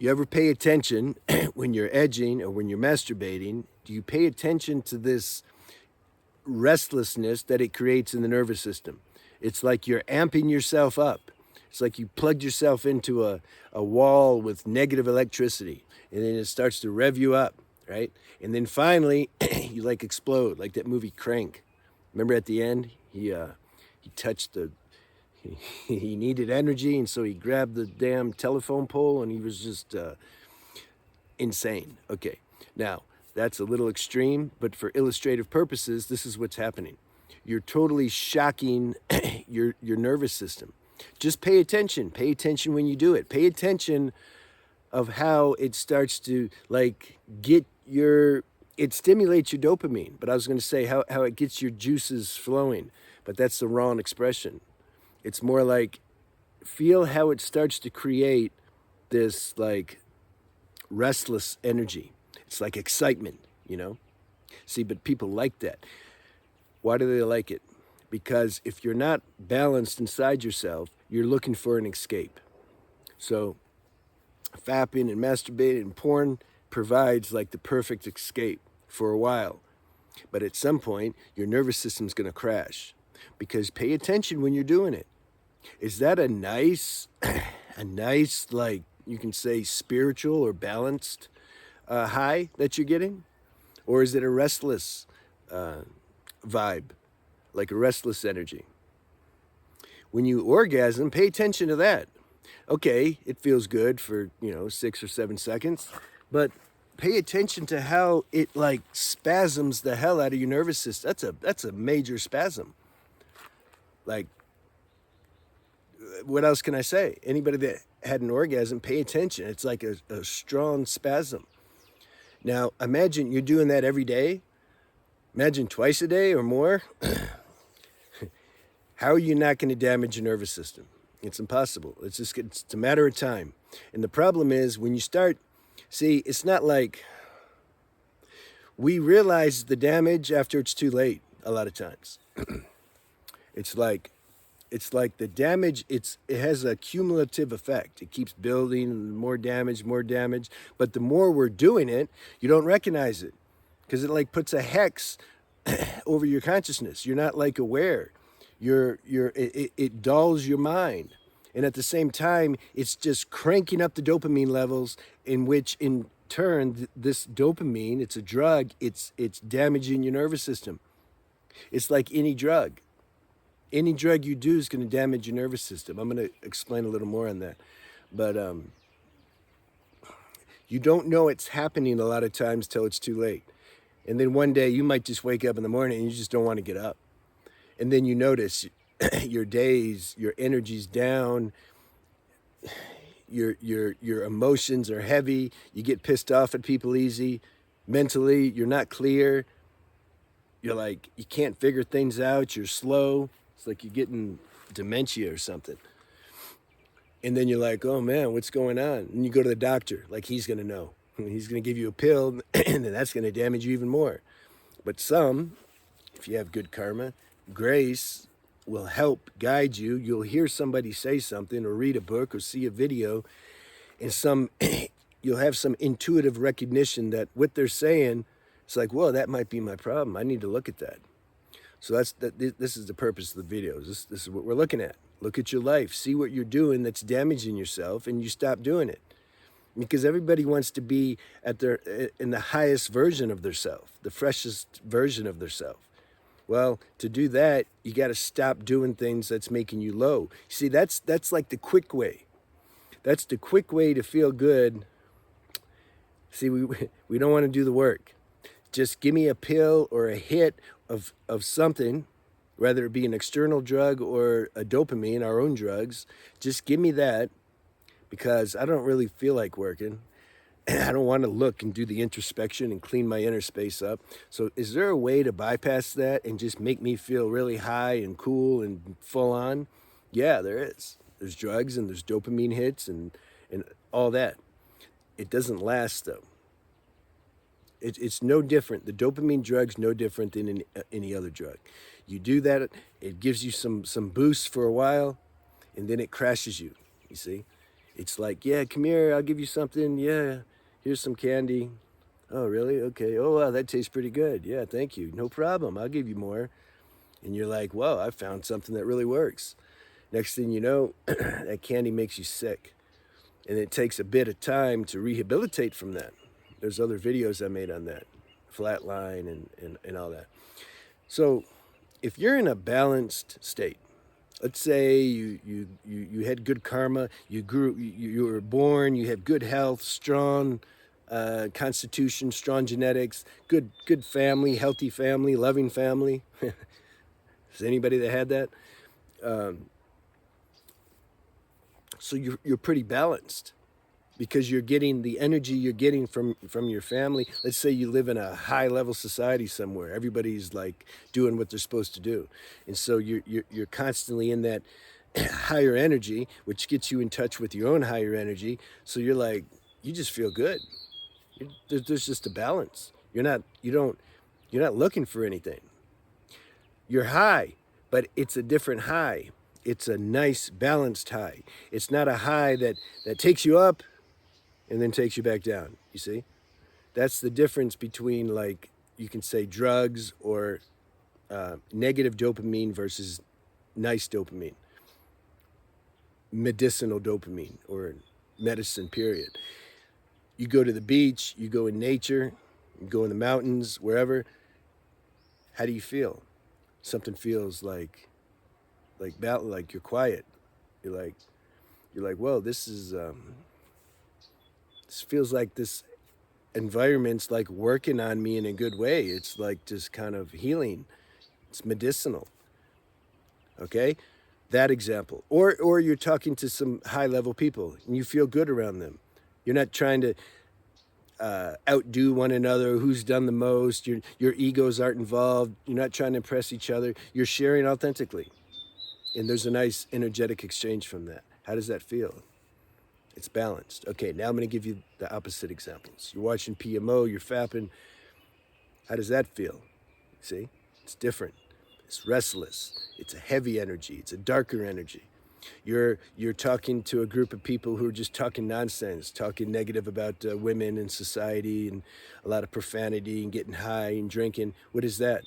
You ever pay attention when you're edging or when you're masturbating? Do you pay attention to this restlessness that it creates in the nervous system? It's like you're amping yourself up. It's like you plugged yourself into a wall with negative electricity, and then it starts to rev you up, right? And then finally, you like explode, like that movie Crank. Remember at the end, he touched the, he needed energy, and so he grabbed the damn telephone pole, and he was just insane. Okay, now that's a little extreme, but for illustrative purposes, this is what's happening. You're totally shocking your nervous system. Just pay attention. Pay attention when you do it. Pay attention of how it starts to like get your, it stimulates your dopamine. But I was going to say how it gets your juices flowing, but that's the wrong expression. It's more like feel how it starts to create this like restless energy. It's like excitement, you know? See, but people like that. Why do they like it? Because if you're not balanced inside yourself, you're looking for an escape. So fapping and masturbating and porn provides like the perfect escape for a while. But at some point, your nervous system's gonna crash. Because pay attention when you're doing it. Is that a nice, like you can say spiritual or balanced high that you're getting? Or is it a restless vibe, like a restless energy? When you orgasm, pay attention to that. Okay, it feels good for, 6 or 7 seconds, but pay attention to how it like spasms the hell out of your nervous system. That's a major spasm. Like, what else can I say? Anybody that had an orgasm, pay attention. It's like a strong spasm. Now, imagine you're doing that every day. Imagine twice a day or more. How are you not going to damage your nervous system? It's impossible. It's a matter of time. And the problem is when you start, see, it's not like we realize the damage after it's too late a lot of times. It's like the damage, it has a cumulative effect. It keeps building, more damage. But the more we're doing it, you don't recognize it because it like puts a hex over your consciousness. You're not like aware. It dulls your mind. And at the same time, it's just cranking up the dopamine levels, in which in turn, this dopamine, it's a drug, it's damaging your nervous system. It's like any drug. Any drug you do is going to damage your nervous system. I'm going to explain a little more on that. But you don't know it's happening a lot of times till it's too late. And then one day you might just wake up in the morning and you just don't want to get up. And then you notice your days, your energy's down, your emotions are heavy, you get pissed off at people easy, mentally you're not clear, you're like, you can't figure things out, you're slow, it's like you're getting dementia or something. And then you're like, oh man, what's going on? And you go to the doctor, like he's gonna know. He's gonna give you a pill, and then that's gonna damage you even more. But some, if you have good karma, grace will help guide you. You'll hear somebody say something or read a book or see a video, and you'll have some intuitive recognition that what they're saying, it's like, whoa, that might be my problem. I need to look at that. So this is the purpose of the videos. This is what we're looking at. Look at your life. See what you're doing that's damaging yourself, and you stop doing it. Because everybody wants to be in the highest version of their self, the freshest version of their self. Well, to do that, you got to stop doing things that's making you low. See, that's like the quick way. That's the quick way to feel good. See, we don't want to do the work. Just give me a pill or a hit of something, whether it be an external drug or a dopamine, our own drugs. Just give me that, because I don't really feel like working. I don't want to look and do the introspection and clean my inner space up. So is there a way to bypass that and just make me feel really high and cool and full on? Yeah, there is. There's drugs and there's dopamine hits and all that. It doesn't last though. It's no different. The dopamine drug's no different than any other drug. You do that, it gives you some boost for a while, and then it crashes you, you see? It's like, yeah, come here, I'll give you something. Yeah, here's some candy. Oh, really? Okay. Oh, wow, that tastes pretty good. Yeah, thank you. No problem. I'll give you more. And you're like, whoa, I found something that really works. Next thing you know, that candy makes you sick. And it takes a bit of time to rehabilitate from that. There's other videos I made on that, flatline and all that. So if you're in a balanced state, let's say you had good karma, you were born, you had good health, strong constitution, strong genetics, good family, healthy family, loving family. Is anybody that had that? So you're pretty balanced because you're getting the energy you're getting from your family. Let's say you live in a high level society somewhere. Everybody's like doing what they're supposed to do, and so you're constantly in that higher energy, which gets you in touch with your own higher energy. So you're like, you just feel good. There's just a balance. You're not looking for anything. You're high, but it's a different high. It's a nice balanced high. It's not a high that takes you up and then takes you back down. You see? That's the difference between, like, you can say drugs or negative dopamine versus nice dopamine, medicinal dopamine, or medicine, period. You go to the beach, you go in nature, you go in the mountains, wherever. How do you feel? Something feels like you're quiet. You're like, whoa, this feels like this environment's like working on me in a good way. It's like just kind of healing. It's medicinal. Okay? That example. Or you're talking to some high level people and you feel good around them. You're not trying to outdo one another, who's done the most. Your egos aren't involved. You're not trying to impress each other. You're sharing authentically. And there's a nice energetic exchange from that. How does that feel? It's balanced. Okay, now I'm going to give you the opposite examples. You're watching PMO, you're fapping. How does that feel? See? It's different. It's restless. It's a heavy energy. It's a darker energy. You're talking to a group of people who are just talking nonsense, talking negative about women and society and a lot of profanity and getting high and drinking. What is that?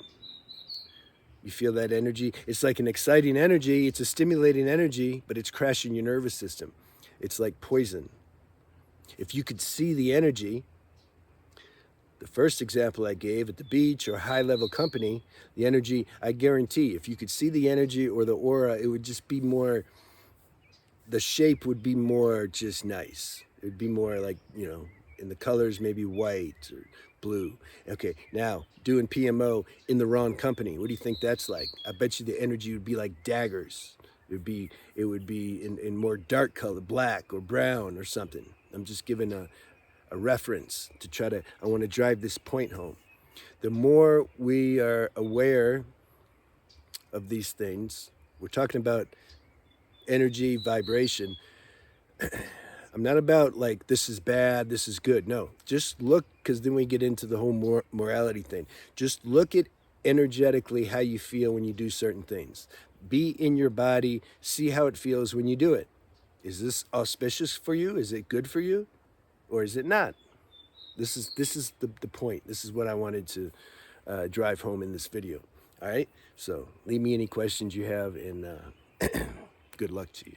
You feel that energy? It's like an exciting energy. It's a stimulating energy, but it's crashing your nervous system. It's like poison. If you could see the energy, the first example I gave at the beach or high-level company, the energy, I guarantee, if you could see the energy or the aura, it would just be more, the shape would be more just nice. It would be more like, in the colors, maybe white or blue. Okay, now doing PMO in the wrong company. What do you think that's like? I bet you the energy would be like daggers. It would be in more dark color, black or brown or something. I'm just giving a reference to I want to drive this point home. The more we are aware of these things, we're talking about energy, vibration. I'm not about like, this is bad, this is good. No, just look, because then we get into the whole morality thing. Just look at energetically how you feel when you do certain things. Be in your body, see how it feels when you do it. Is this auspicious for you? Is it good for you? Or is it not? This is the point. This is what I wanted to drive home in this video. All right? So leave me any questions you have, and good luck to you.